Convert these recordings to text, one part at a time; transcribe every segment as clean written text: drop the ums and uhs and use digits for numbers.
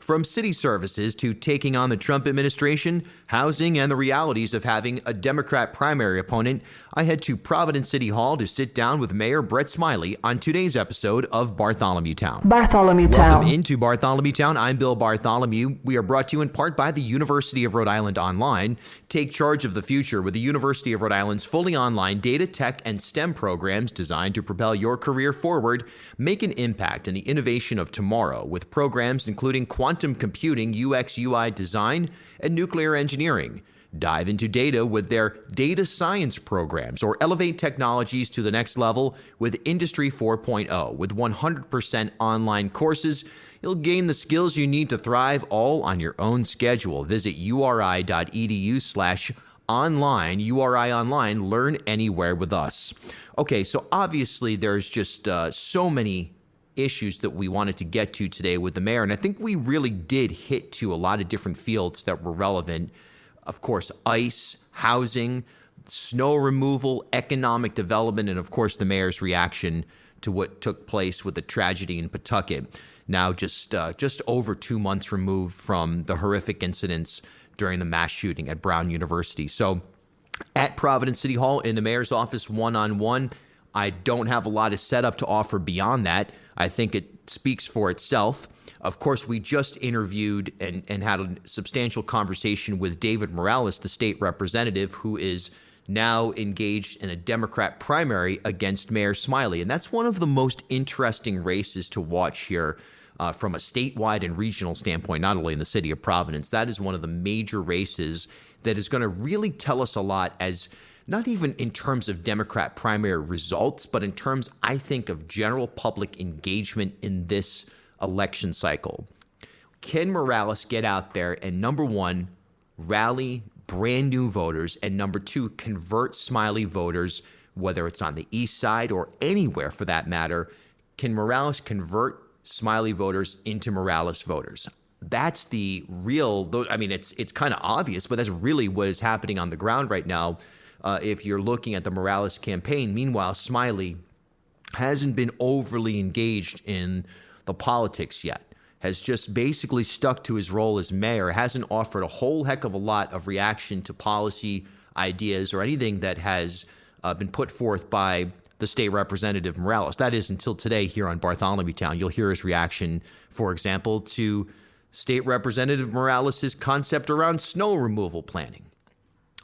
From city services to taking on the Trump administration, housing, and the realities of having a Democrat primary opponent, I head to Providence City Hall to sit down with Mayor Brett Smiley on today's episode of Bartholomew Town. Welcome into Bartholomew Town. I'm Bill Bartholomew. We are brought to you in part by the University of Rhode Island Online. Take charge of the future with the University of Rhode Island's fully online data, tech, and STEM programs designed to propel your career forward. Make an impact in the innovation of tomorrow with programs including quantum computing, UX, UI design, and nuclear engineering. Dive into data with their data science programs or elevate technologies to the next level with Industry 4.0. With 100% online courses, you'll gain the skills you need to thrive all on your own schedule. Visit uri.edu/online, URI Online, learn anywhere with us. Okay, so obviously there's just so many issues that we wanted to get to today with the mayor, and I think we really did hit to a lot of different fields that were relevant. Of course, ICE, housing, snow removal, economic development, and of course the mayor's reaction to what took place with the tragedy in Pawtucket. Now just over 2 months removed from the horrific incidents during the mass shooting at Brown University. So at Providence City Hall in the mayor's office, one-on-one, I don't have a lot of setup to offer beyond that. I think it speaks for itself. Of course, we just interviewed and had a substantial conversation with David Morales, the state representative, who is now engaged in a Democrat primary against Mayor Smiley. And that's one of the most interesting races to watch here from a statewide and regional standpoint, not only in the city of Providence. That is one of the major races that is going to really tell us a lot, as not even in terms of Democrat primary results, but in terms, I think, of general public engagement in this election cycle. Can Morales get out there and, number one, rally brand new voters, and number two, convert Smiley voters, whether it's on the east side or anywhere for that matter? Can Morales convert Smiley voters into Morales voters? That's the real, I mean, it's kind of obvious, but that's really what is happening on the ground right now. If you're looking at the Morales campaign. Meanwhile, Smiley hasn't been overly engaged in the politics yet, has just basically stuck to his role as mayor, hasn't offered a whole heck of a lot of reaction to policy ideas or anything that has been put forth by the state representative Morales. That is until today here on Bartholomew Town. You'll hear his reaction, for example, to State Representative Morales' concept around snow removal planning.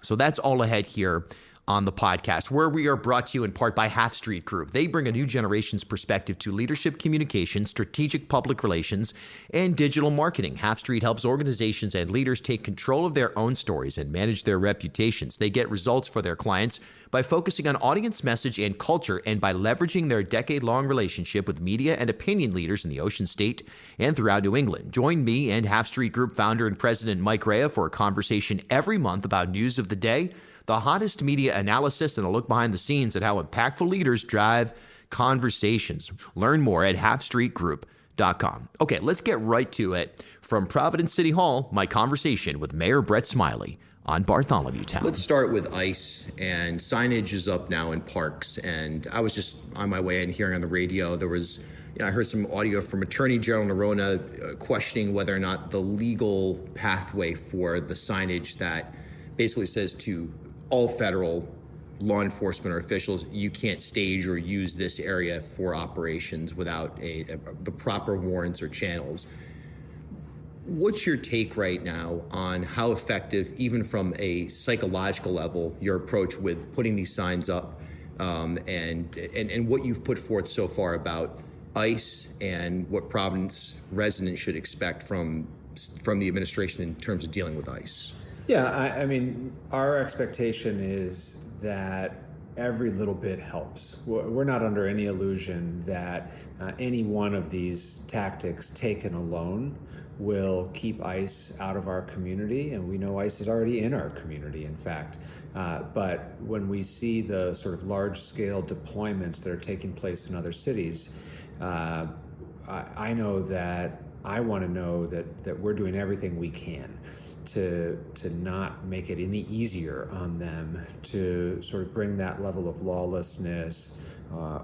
So that's all ahead here on the podcast, where we are brought to you in part by Half Street Group. They bring a new generation's perspective to leadership, communication, strategic public relations, and digital marketing. Half Street helps organizations and leaders take control of their own stories and manage their reputations. They get results for their clients by focusing on audience message and culture, and by leveraging their decade-long relationship with media and opinion leaders in the Ocean State and throughout New England. Join me and Half Street Group founder and president Mike Rea for a conversation every month about news of the day, the hottest media analysis, and a look behind the scenes at how impactful leaders drive conversations. Learn more at halfstreetgroup.com. Okay, let's get right to it. From Providence City Hall, my conversation with Mayor Brett Smiley on Bartholomew Town. Let's start with ICE, and signage is up now in parks. And I was just on my way in hearing on the radio, there was, I heard some audio from Attorney General Nerona questioning whether or not the legal pathway for the signage that basically says to all federal law enforcement or officials, you can't stage or use this area for operations without the proper warrants or channels. What's your take right now on how effective, even from a psychological level, your approach with putting these signs up, and what you've put forth so far about ICE and what Providence residents should expect from the administration in terms of dealing with ICE? Yeah, I mean, our expectation is that every little bit helps. We're not under any illusion that any one of these tactics taken alone will keep ICE out of our community, and we know ICE is already in our community, in fact. But when we see the sort of large-scale deployments that are taking place in other cities, I know that I want to know that we're doing everything we can to not make it any easier on them to sort of bring that level of lawlessness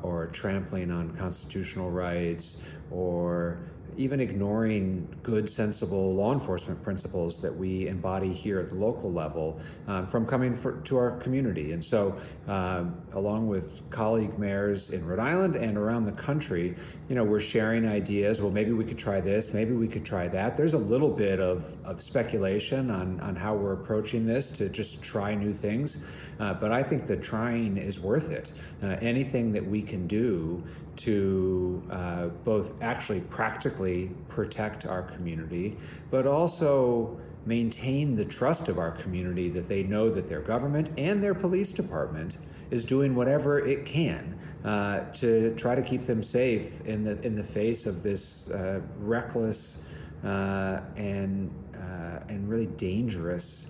or trampling on constitutional rights or even ignoring good, sensible law enforcement principles that we embody here at the local level from coming to our community. And so, along with colleague mayors in Rhode Island and around the country, we're sharing ideas. Well, maybe we could try this, maybe we could try that. There's a little bit of speculation on how we're approaching this to just try new things. But I think the trying is worth it. Anything that we can do to both actually practically protect our community, but also maintain the trust of our community that they know that their government and their police department is doing whatever it can to try to keep them safe in the face of this reckless and really dangerous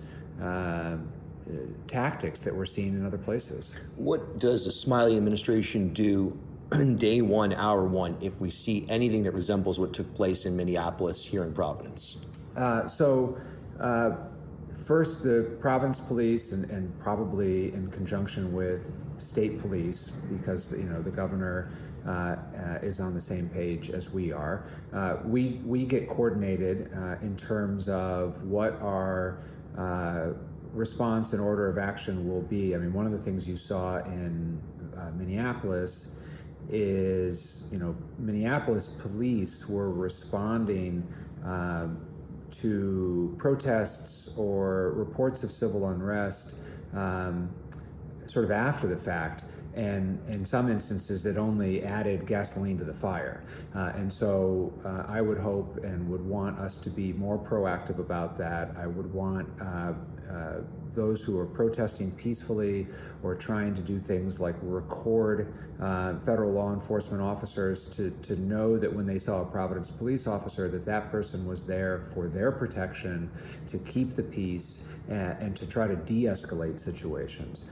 tactics that we're seeing in other places. What does the Smiley administration do day one, hour one, if we see anything that resembles what took place in Minneapolis here in Providence? First, the Providence police, and probably in conjunction with state police, because the governor is on the same page as we are. We get coordinated in terms of what our response and order of action will be. I mean, one of the things you saw in Minneapolis is, Minneapolis police were responding to protests or reports of civil unrest sort of after the fact. And in some instances, it only added gasoline to the fire. And so I would hope and would want us to be more proactive about that. I would want those who are protesting peacefully or trying to do things like record federal law enforcement officers to know that when they saw a Providence police officer, that person was there for their protection, to keep the peace, and to try to de-escalate situations.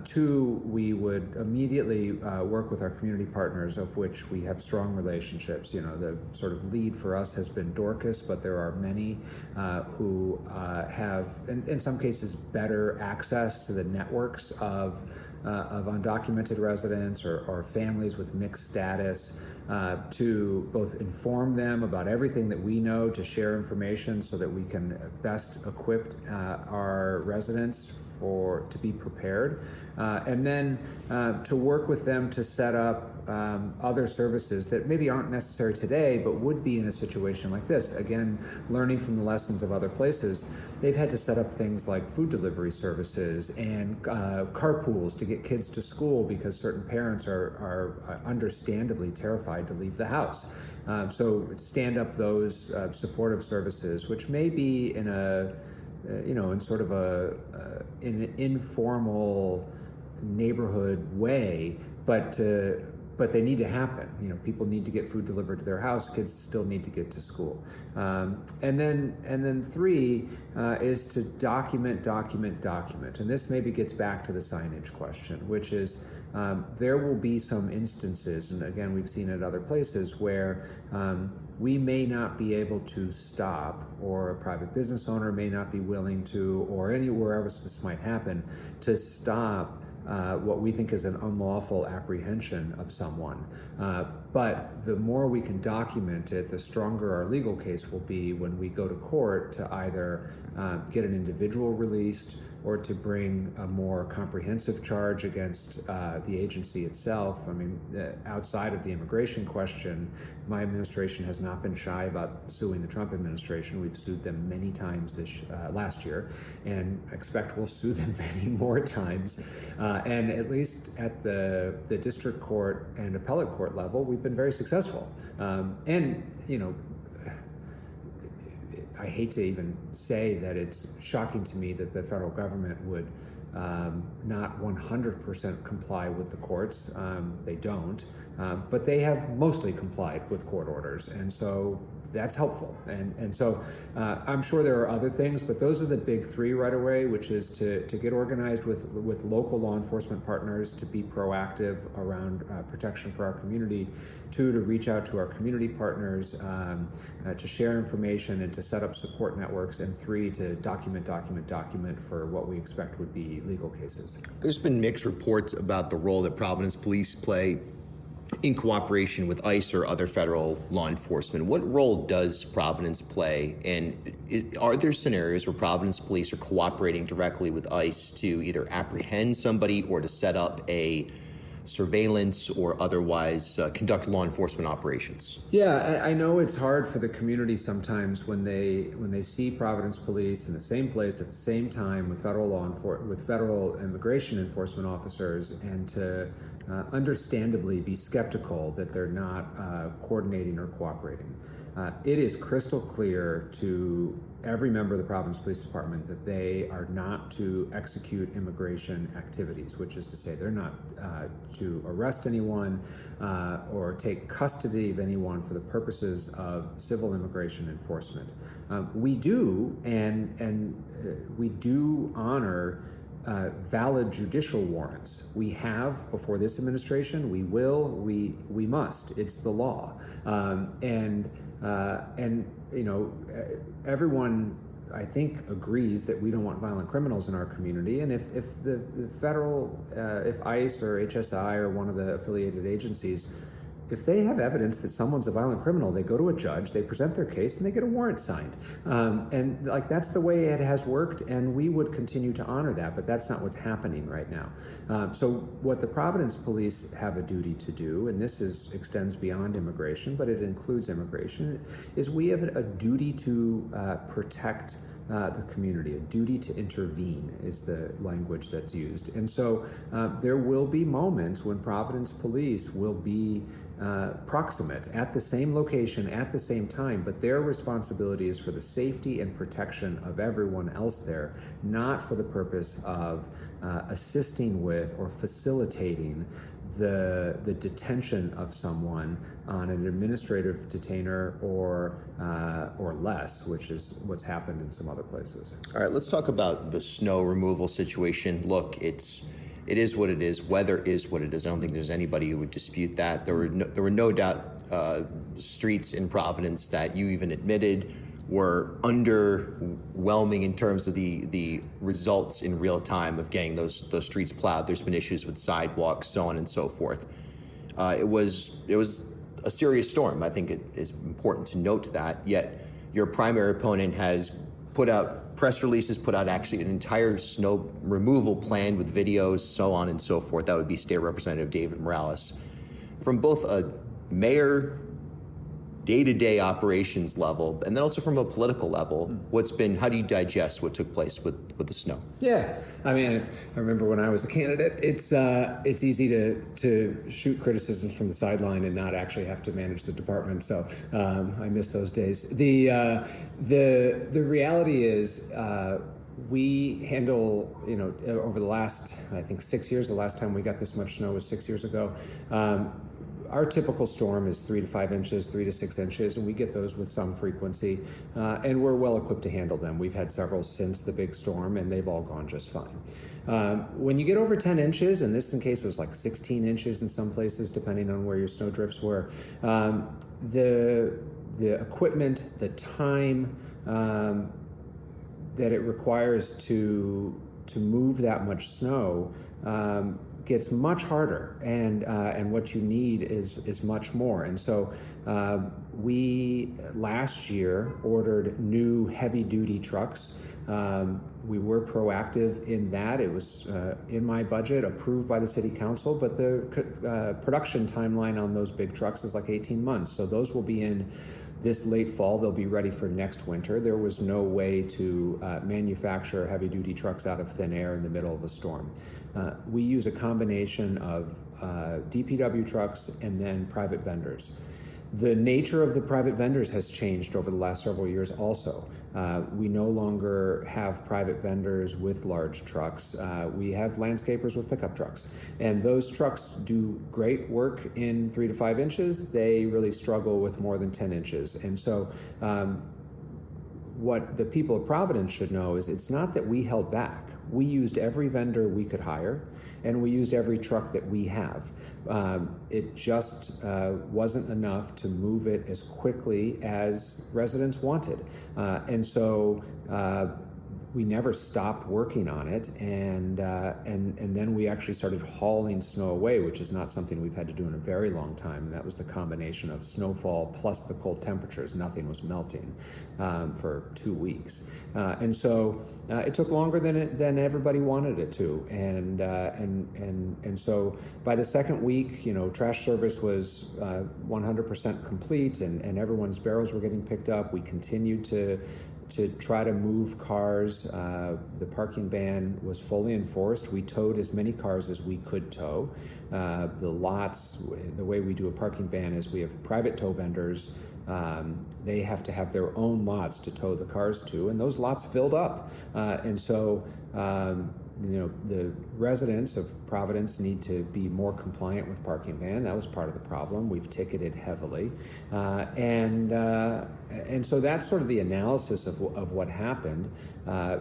Two, we would immediately work with our community partners, of which we have strong relationships. The sort of lead for us has been Dorcas, but there are many who have, in some cases, better access to the networks of undocumented residents or families with mixed status, to both inform them about everything that we know, to share information so that we can best equip our residents to be prepared, and then to work with them to set up other services that maybe aren't necessary today, but would be in a situation like this. Again, learning from the lessons of other places, they've had to set up things like food delivery services and carpools to get kids to school because certain parents are understandably terrified to leave the house. So stand up those supportive services, which may be in in sort of in an informal neighborhood way, but they need to happen. People need to get food delivered to their house. Kids still need to get to school. And then three is to document. And this maybe gets back to the signage question, which is there will be some instances, and again, we've seen it at other places, where we may not be able to stop, or a private business owner may not be willing to, or anywhere else this might happen, to stop what we think is an unlawful apprehension of someone. But the more we can document it, the stronger our legal case will be when we go to court to either get an individual released or to bring a more comprehensive charge against the agency itself. I mean, outside of the immigration question, my administration has not been shy about suing the Trump administration. We've sued them many times last year, and expect we'll sue them many more times. And at least at the district court and appellate court level, we've been very successful. I hate to even say that it's shocking to me that the federal government would not 100% comply with the courts. They don't, but they have mostly complied with court orders, and so that's helpful. And so I'm sure there are other things, but those are the big three right away, which is to get organized with local law enforcement partners, to be proactive around protection for our community. Two, to reach out to our community partners, to share information and to set up support networks. And three, to document for what we expect would be legal cases. There's been mixed reports about the role that Providence police play in cooperation with ICE or other federal law enforcement. What role does Providence play? And are there scenarios where Providence police are cooperating directly with ICE to either apprehend somebody or to set up a surveillance or otherwise conduct law enforcement operations? Yeah, I know it's hard for the community sometimes when they see Providence police in the same place at the same time with federal immigration enforcement officers, and to understandably be skeptical that they're not coordinating or cooperating. It is crystal clear to every member of the Providence Police Department that they are not to execute immigration activities, which is to say they're not to arrest anyone or take custody of anyone for the purposes of civil immigration enforcement. We do, and we do honor valid judicial warrants. We have before this administration. We will. We must. It's the law. And you know, everyone, I think, agrees that we don't want violent criminals in our community. And if the federal, if ICE or HSI or one of the affiliated agencies, if they have evidence that someone's a violent criminal, they go to a judge, they present their case, and they get a warrant signed. And like, that's the way it has worked, and we would continue to honor that, but that's not what's happening right now. So what the Providence police have a duty to do, and this extends beyond immigration, but it includes immigration, is we have a duty to protect the community. A duty to intervene is the language that's used. And so there will be moments when Providence police will be proximate at the same location at the same time, but their responsibility is for the safety and protection of everyone else there, not for the purpose of assisting with or facilitating the detention of someone on an administrative detainer or less, which is what's happened in some other places. All right, let's talk about the snow removal situation. Look, it is what it is. Weather is what it is. I don't think there's anybody who would dispute that. There were no doubt streets in Providence that you even admitted were underwhelming in terms of the results in real time of getting those streets plowed. There's been issues with sidewalks, so on and so forth. It was a serious storm. I think it is important to note that. Yet your primary opponent has put out press releases, put out actually an entire snow removal plan with videos, so on and so forth. That would be State Representative David Morales. From both a mayor day-to-day operations level, and then also from a political level, how do you digest what took place with the snow? Yeah, I mean, I remember when I was a candidate, it's easy to shoot criticisms from the sideline and not actually have to manage the department. So I miss those days. The reality is, we handle, over the last, I think, 6 years, the last time we got this much snow was 6 years ago. Our typical storm is 3 to 5 inches, 3 to 6 inches, and we get those with some frequency, and we're well equipped to handle them. We've had several since the big storm, and they've all gone just fine. When you get over 10 inches, and this in case was like 16 inches in some places, depending on where your snow drifts were, the equipment, the time that it requires to move that much snow gets much harder, and what you need is much more. And so we last year ordered new heavy-duty trucks. We were proactive in that. It was in my budget, approved by the city council, but the production timeline on those big trucks is like 18 months. So those will be in this late fall. They'll be ready for next winter. There was no way to manufacture heavy-duty trucks out of thin air in the middle of a storm. We use a combination of DPW trucks and then private vendors. The nature of the private vendors has changed over the last several years also. We no longer have private vendors with large trucks. We have landscapers with pickup trucks. And those trucks do great work in 3 to 5 inches. They really struggle with more than 10 inches. And so what the people of Providence should know is it's not that we held back. We used every vendor we could hire, and we used every truck that we have. It just wasn't enough to move it as quickly as residents wanted. And so we never stopped working on it, and then we actually started hauling snow away, which is not something we've had to do in a very long time. And that was the combination of snowfall plus the cold temperatures. Nothing was melting for 2 weeks, and so it took longer than everybody wanted it to. And so by the second week, trash service was 100% complete, and everyone's barrels were getting picked up. We continued to try to move cars. The parking ban was fully enforced. We towed as many cars as we could tow. The lots, the way we do a parking ban is we have private tow vendors. They have to have their own lots to tow the cars to, and those lots filled up. And so the residents of Providence need to be more compliant with parking ban. That was part of the problem. We've ticketed heavily, and so that's sort of the analysis of what happened.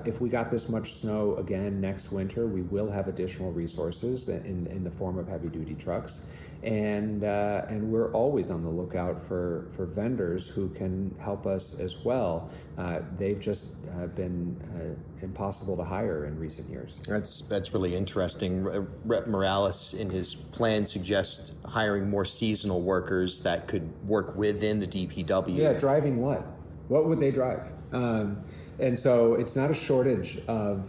If we got this much snow again next winter, we will have additional resources in the form of heavy duty trucks, and we're always on the lookout for vendors who can help us as well. They've just been impossible to hire in recent years. That's really interesting. Rep Morales in his plan suggests hiring more seasonal workers that could work within the DPW. Yeah, driving what? What would they drive? And so it's not a shortage of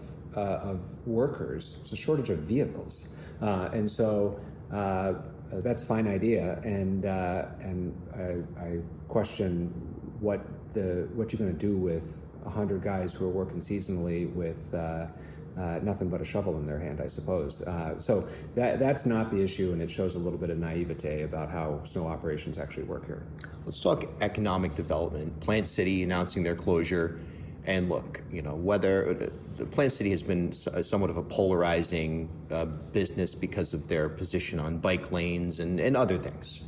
workers; it's a shortage of vehicles. And so that's a fine idea, and I question what you're going to do with 100 guys who are working seasonally with nothing but a shovel in their hand, I suppose. So that's not the issue, and it shows a little bit of naivete about how snow operations actually work here. Let's talk economic development. Plant City announcing their closure. And look, whether the Plant City has been somewhat of a polarizing business because of their position on bike lanes and other things.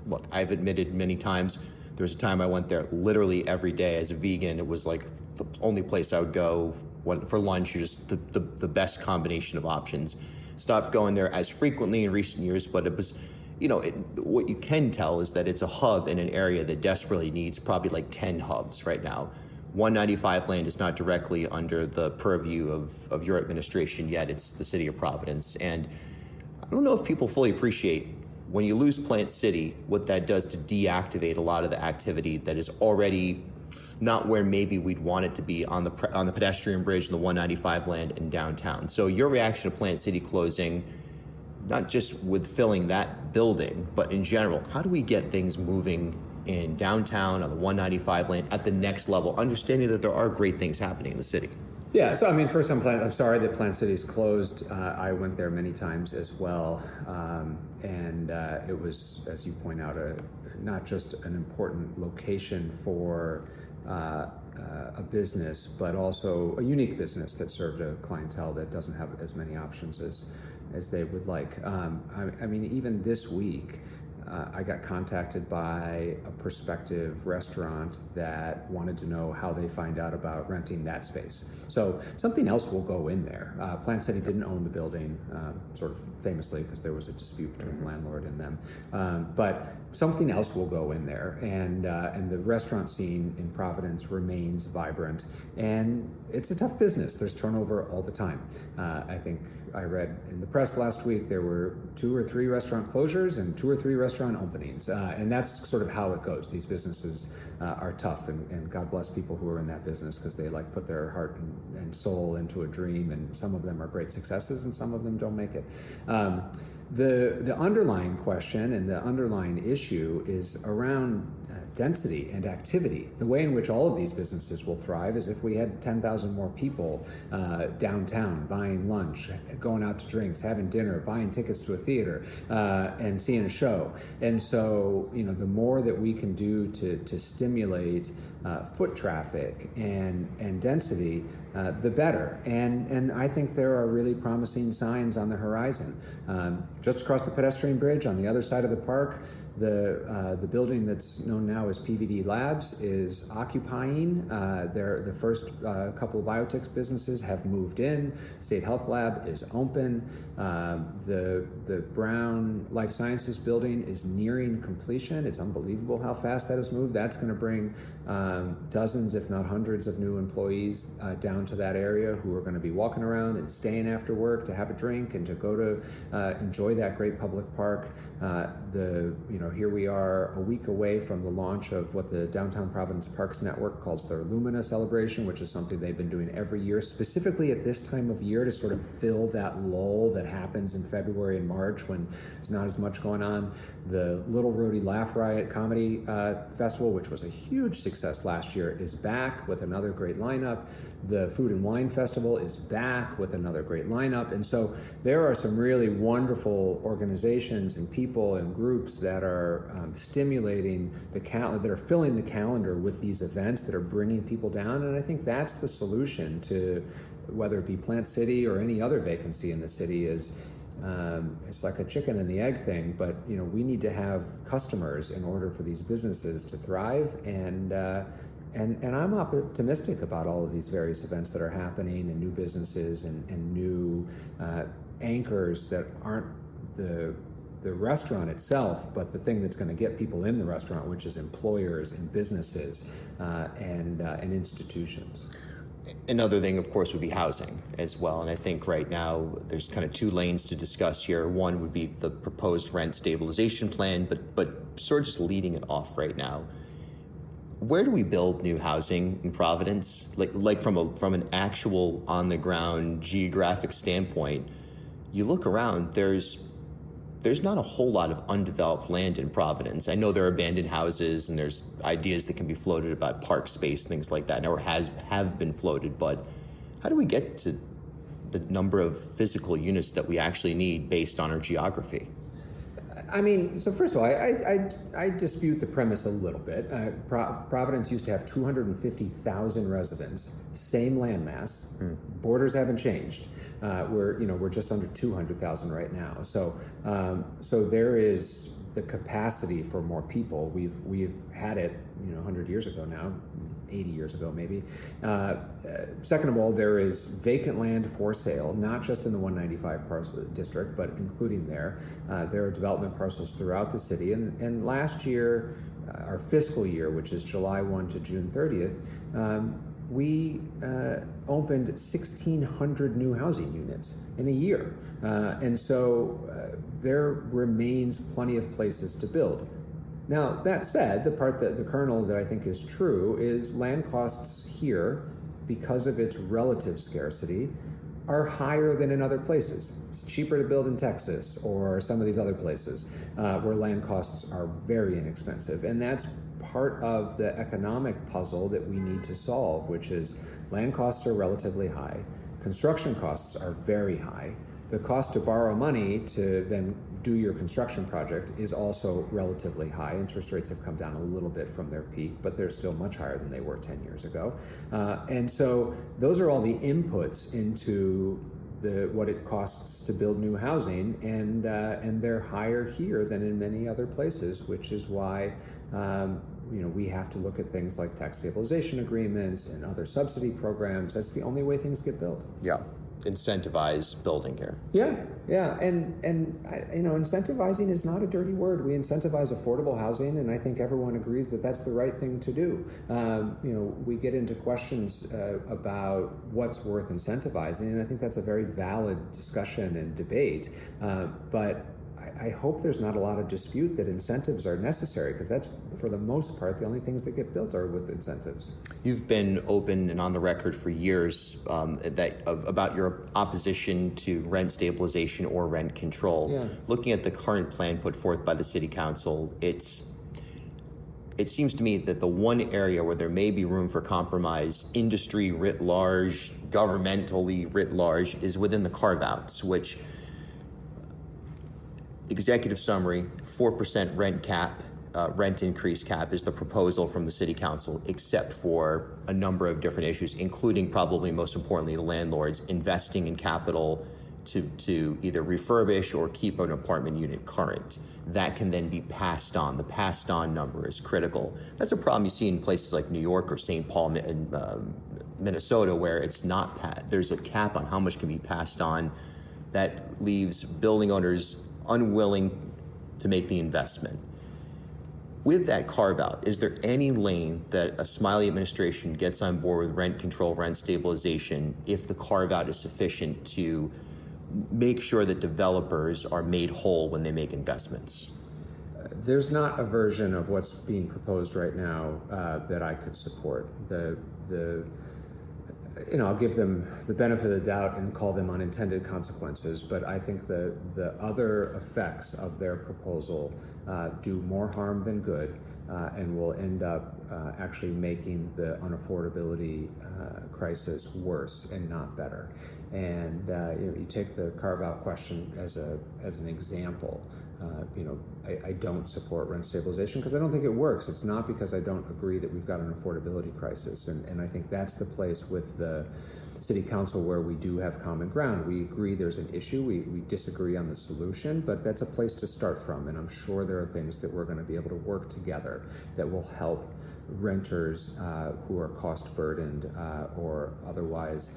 Look, I've admitted many times, there was a time I went there literally every day as a vegan. It was like the only place I would go for lunch. Just the best combination of options. Stopped going there as frequently in recent years, but it was, what you can tell is that it's a hub in an area that desperately needs probably like 10 hubs right now. 195 land is not directly under the purview of your administration yet. It's the city of Providence. And I don't know if people fully appreciate when you lose Plant City, what that does to deactivate a lot of the activity that is already not where maybe we'd want it to be on the pedestrian bridge and the 195 land in downtown. So your reaction to Plant City closing, not just with filling that building, but in general, how do we get things moving in downtown on the 195 lane at the next level, understanding that there are great things happening in the city? Yeah, so first I'm sorry that Plant City's closed. I went there many times as well, and it was, as you point out, not just an important location for a business, but also a unique business that served a clientele that doesn't have as many options as they would like. Even this week, I got contacted by a prospective restaurant that wanted to know how they find out about renting that space. So something else will go in there. Plant City didn't own the building, sort of famously, because there was a dispute between the landlord and them. But something else will go in there, and the restaurant scene in Providence remains vibrant. And it's a tough business. There's turnover all the time. I think I read in the press last week there were 2 or 3 restaurant closures and 2 or 3 restaurant openings, and that's sort of how it goes. These businesses are tough, and God bless people who are in that business, because they put their heart and soul into a dream, and some of them are great successes and some of them don't make it. The underlying question and the underlying issue is around density and activity. The way in which all of these businesses will thrive is if we had 10,000 more people downtown buying lunch, going out to drinks, having dinner, buying tickets to a theater, and seeing a show. And so, the more that we can do to stimulate foot traffic and density, the better. And I think there are really promising signs on the horizon. Just across the pedestrian bridge on the other side of the park, The building that's known now as PVD Labs is occupying. The first couple of biotech businesses have moved in. State Health Lab is open. The Brown Life Sciences building is nearing completion. It's unbelievable how fast that has moved. That's going to bring dozens, if not hundreds, of new employees down to that area who are going to be walking around and staying after work to have a drink and to go to enjoy that great public park. Here we are a week away from the launch of what the Downtown Providence Parks Network calls their Lumina celebration, which is something they've been doing every year, specifically at this time of year to sort of fill that lull that happens in February and March when there's not as much going on. The Little Rhodey Laugh Riot Comedy Festival, which was a huge success last year, is back with another great lineup. The Food and Wine Festival is back with another great lineup. And so there are some really wonderful organizations and people and groups that are stimulating that are filling the calendar with these events that are bringing people down. And I think that's the solution to whether it be Plant City or any other vacancy in the city. It's like a chicken and the egg thing, but we need to have customers in order for these businesses to thrive. And I'm optimistic about all of these various events that are happening and new businesses and new anchors that aren't the restaurant itself, but the thing that's going to get people in the restaurant, which is employers and businesses and institutions. Another thing, of course, would be housing as well. And I think right now there's kind of two lanes to discuss here. One would be the proposed rent stabilization plan, but sort of just leading it off right now. Where do we build new housing in Providence? Like from an actual on the ground geographic standpoint, you look around, there's not a whole lot of undeveloped land in Providence. I know there are abandoned houses and there's ideas that can be floated about park space, things like that, or have been floated, but how do we get to the number of physical units that we actually need based on our geography? I mean, so first of all, I dispute the premise a little bit. Providence used to have 250,000 residents, same landmass. Borders haven't changed. We're just under 200,000 right now. So there is the capacity for more people. We've had it, 100 years ago now, 80 years ago maybe. Second of all, there is vacant land for sale, not just in the 195 parcel district, but including there. There are development parcels throughout the city. And last year, our fiscal year, which is July 1 to June 30th, we opened 1,600 new housing units in a year. And so there remains plenty of places to build. Now, that said, the kernel that I think is true is land costs here, because of its relative scarcity, are higher than in other places. It's cheaper to build in Texas or some of these other places where land costs are very inexpensive. And that's part of the economic puzzle that we need to solve, which is land costs are relatively high, construction costs are very high. The cost to borrow money to then do your construction project is also relatively high. Interest rates have come down a little bit from their peak, but they're still much higher than they were 10 years ago. And so those are all the inputs into what it costs to build new housing, and they're higher here than in many other places, which is why we have to look at things like tax stabilization agreements and other subsidy programs. That's the only way things get built. Yeah. Incentivize building here. Yeah, and incentivizing is not a dirty word. We incentivize affordable housing, and I think everyone agrees that that's the right thing to do. We get into questions about what's worth incentivizing, and I think that's a very valid discussion and debate. But I hope there's not a lot of dispute that incentives are necessary, because that's, for the most part, the only things that get built are with incentives. You've been open and on the record for years about your opposition to rent stabilization or rent control. Yeah. Looking at the current plan put forth by the City Council, it seems to me that the one area where there may be room for compromise, industry writ large, governmentally writ large, is within the carve-outs, which executive summary, 4% rent increase cap is the proposal from the City Council, except for a number of different issues, including, probably most importantly, the landlords investing in capital to either refurbish or keep an apartment unit current. That can then be passed on. The passed on number is critical. That's a problem you see in places like New York or St. Paul and Minnesota, where it's not there's a cap on how much can be passed on. That leaves building owners unwilling to make the investment. With that carve out, is there any lane that a Smiley administration gets on board with rent control, rent stabilization, if the carve out is sufficient to make sure that developers are made whole when they make investments? There's not a version of what's being proposed right now that I could support. I'll give them the benefit of the doubt and call them unintended consequences, but I think the other effects of their proposal do more harm than good, and will end up actually making the unaffordability crisis worse and not better. And you take the carve-out question as an example. I don't support rent stabilization because I don't think it works. It's not because I don't agree that we've got an affordability crisis. And I think that's the place with the City Council where we do have common ground. We agree there's an issue. We disagree on the solution, but that's a place to start from. And I'm sure there are things that we're going to be able to work together that will help renters who are cost burdened or otherwise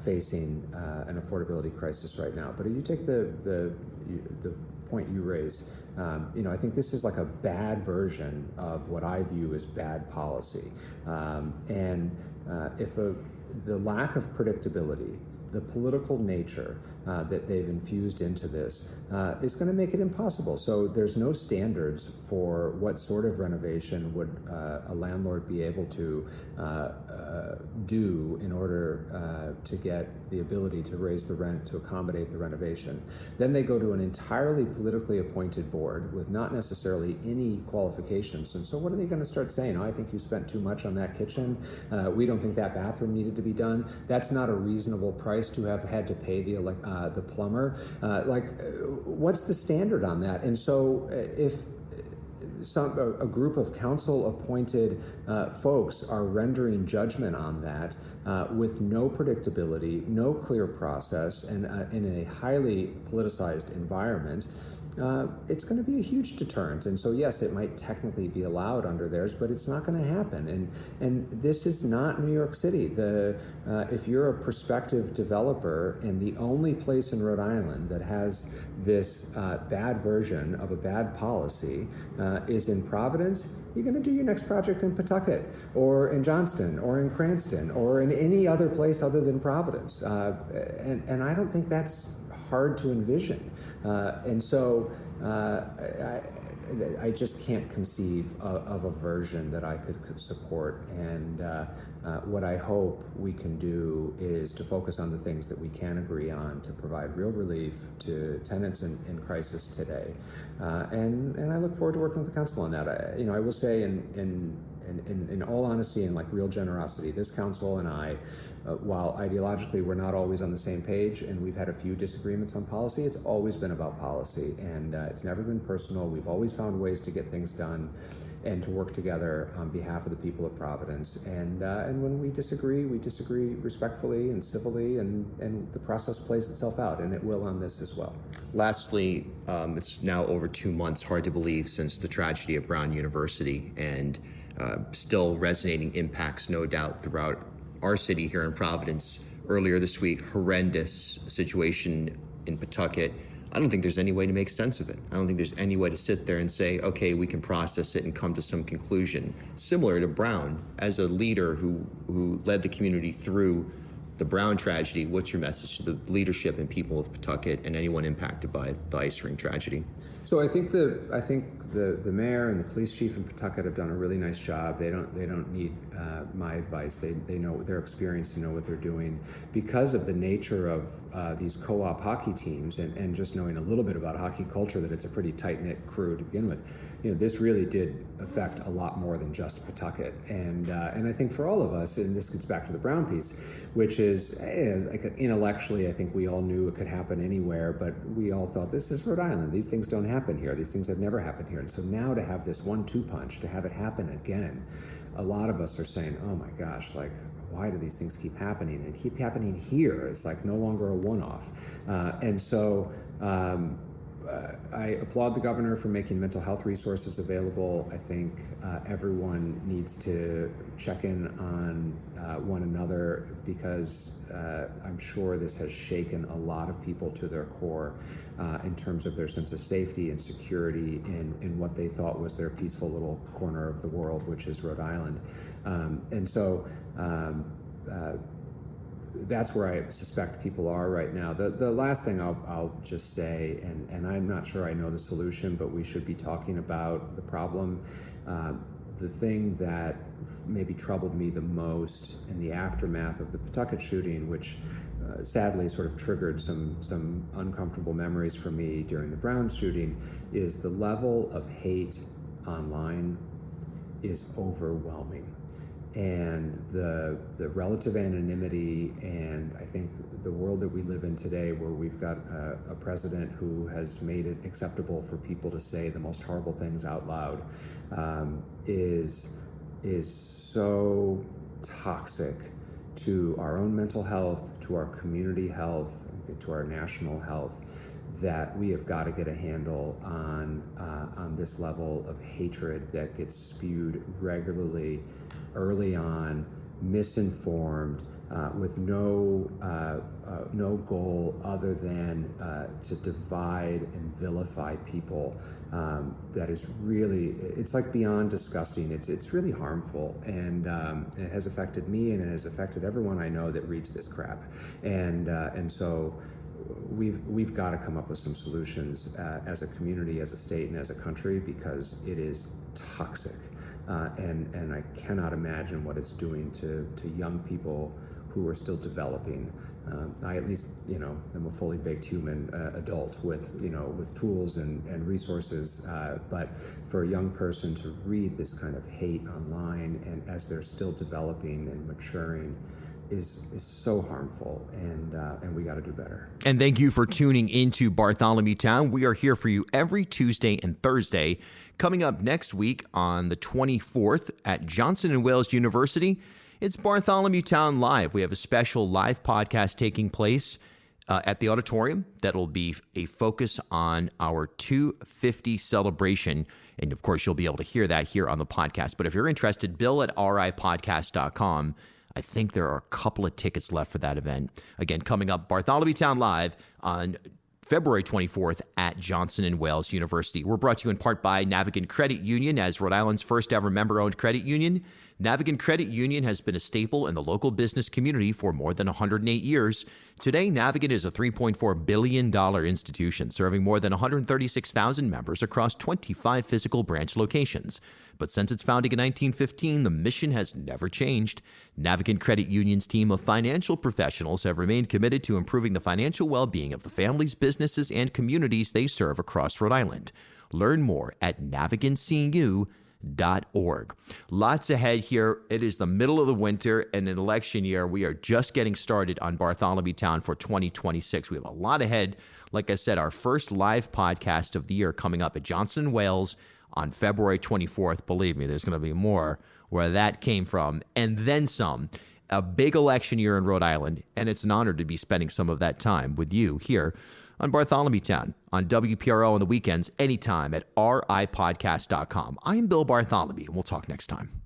facing an affordability crisis right now. But if you take the point you raised, I think this is like a bad version of what I view as bad policy. If the lack of predictability, the political nature that they've infused into this is going to make it impossible. So there's no standards for what sort of renovation would a landlord be able to do in order to get the ability to raise the rent to accommodate the renovation. Then they go to an entirely politically appointed board with not necessarily any qualifications. And so what are they going to start saying? I think you spent too much on that kitchen. We don't think that bathroom needed to be done. That's not a reasonable price to have had to pay the plumber. What's the standard on that? And so if a group of council-appointed folks are rendering judgment on that with no predictability, no clear process, and in a highly politicized environment, it's going to be a huge deterrent. And so, yes, it might technically be allowed under theirs, but it's not going to happen. And this is not New York City. If you're a prospective developer and the only place in Rhode Island that has this bad version of a bad policy is in Providence, you're going to do your next project in Pawtucket or in Johnston or in Cranston or in any other place other than Providence. And I don't think that's hard to envision. And so I just can't conceive of a version that I could support. And what I hope we can do is to focus on the things that we can agree on to provide real relief to tenants in crisis today. And I look forward to working with the council on that. I will say in all honesty and like real generosity, this council and I, while ideologically we're not always on the same page and we've had a few disagreements on policy, it's always been about policy, and it's never been personal. We've always found ways to get things done and to work together on behalf of the people of Providence. And when we disagree respectfully and civilly, and the process plays itself out, and it will on this as well. Lastly, it's now over 2 months, hard to believe, since the tragedy at Brown University, and still resonating impacts, no doubt, throughout our city here in Providence. Earlier this week, horrendous situation in Pawtucket. I don't think there's any way to make sense of it. I don't think there's any way to sit there and say, okay, we can process it and come to some conclusion. Similar to Brown, as a leader who led the community through the Brown tragedy, what's your message to the leadership and people of Pawtucket and anyone impacted by the ice rink tragedy? So I think the mayor and the police chief in Pawtucket have done a really nice job. They don't need my advice. They know, they're experienced to know what they're doing because of the nature of these co-op hockey teams, and just knowing a little bit about hockey culture, that it's a pretty tight-knit crew to begin with. This really did affect a lot more than just Pawtucket, and I think for all of us, and this gets back to the Brown piece, which is intellectually, I think we all knew it could happen anywhere, but we all thought, this is Rhode Island. These things don't happen here. These things have never happened here. And so now to have this 1-2 punch, to have it happen again, a lot of us are saying, oh my gosh, like, why do these things keep happening and keep happening here? It's like no longer a one-off. And so I applaud the governor for making mental health resources available. I think everyone needs to check in on one another, because I'm sure this has shaken a lot of people to their core in terms of their sense of safety and security in what they thought was their peaceful little corner of the world, which is Rhode Island. And so that's where I suspect people are right now. The last thing I'll just say, and I'm not sure I know the solution, but we should be talking about the problem. The thing that maybe troubled me the most in the aftermath of the Pawtucket shooting, which sadly sort of triggered some uncomfortable memories for me during the Brown shooting, is the level of hate online is overwhelming. And the relative anonymity, and I think the world that we live in today, where we've got a president who has made it acceptable for people to say the most horrible things out loud, is so toxic to our own mental health, to our community health, I think to our national health, that we have got to get a handle on this level of hatred that gets spewed regularly, early on, misinformed, with no goal other than to divide and vilify people. That is really, it's like beyond disgusting. It's really harmful, and it has affected me, and it has affected everyone I know that reads this crap. And so we've got to come up with some solutions as a community, as a state, and as a country, because it is toxic. And I cannot imagine what it's doing to young people who are still developing. I at least, am a fully baked human adult with tools and resources. But for a young person to read this kind of hate online, and as they're still developing and maturing, is so harmful, and we got to do better. And thank you for tuning into Bartholomew Town. We are here for you every Tuesday and Thursday. Coming up next week on the 24th at Johnson & Wales University, it's Bartholomew Town Live. We have a special live podcast taking place at the auditorium that'll be a focus on our 250 celebration. And of course, you'll be able to hear that here on the podcast. But if you're interested, bill@ripodcast.com. I think there are a couple of tickets left for that event. Again, coming up, Bartholomew Town Live on February 24th at Johnson & Wales University. We're brought to you in part by Navigant Credit Union. As Rhode Island's first ever member-owned credit union, Navigant Credit Union has been a staple in the local business community for more than 108 years. Today, Navigant is a $3.4 billion institution serving more than 136,000 members across 25 physical branch locations. But since its founding in 1915, the mission has never changed. Navigant Credit Union's team of financial professionals have remained committed to improving the financial well-being of the families, businesses, and communities they serve across Rhode Island. Learn more at navigantcu.org. Lots ahead here. It is the middle of the winter and an election year. We are just getting started on Bartholomew Town for 2026. We have a lot ahead. Like I said, our first live podcast of the year coming up at Johnson & Wales on February 24th. Believe me, there's going to be more where that came from, and then some. A big election year in Rhode Island, and it's an honor to be spending some of that time with you here on Bartholomew Town, on WPRO on the weekends, anytime at ripodcast.com. I'm Bill Bartholomew, and we'll talk next time.